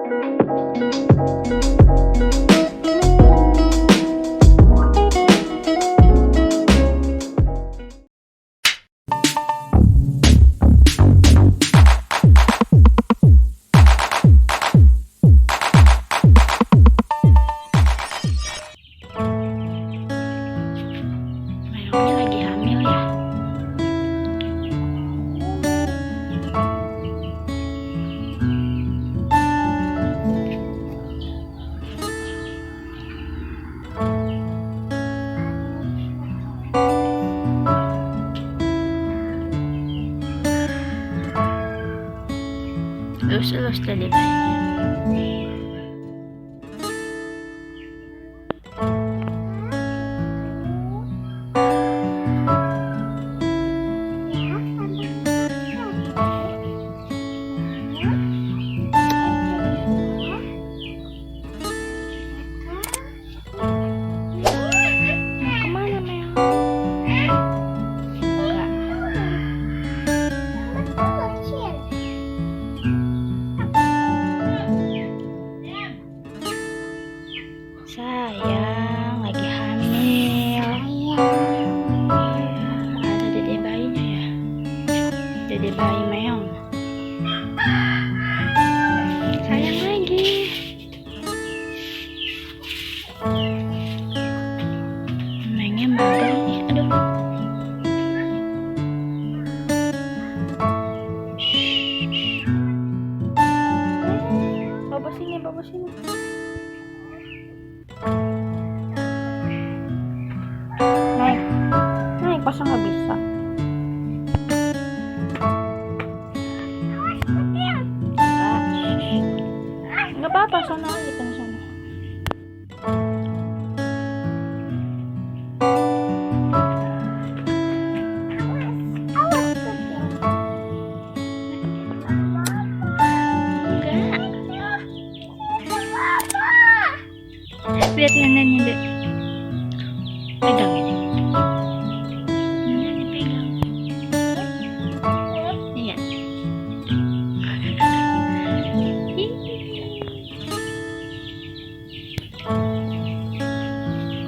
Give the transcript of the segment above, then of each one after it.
Mayongnya lagi hamil ya. Lus-lus tadi bayinya. Mau kemana Mel? Enggak. Sayang, lagi hamil. Ada dede bayinya ya. Dede bayi meong. Sayang lagi. Nengnya mager nih. Aduh. Bawa sini, bawa sini. Naik, naik masa nggak bisa? Nggak apa-apa, sana aja kan sana. Lihat neneknya dek. Pegang ini. Neneknya pegang. Iya.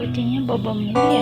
Kucingnya bobom ini ya.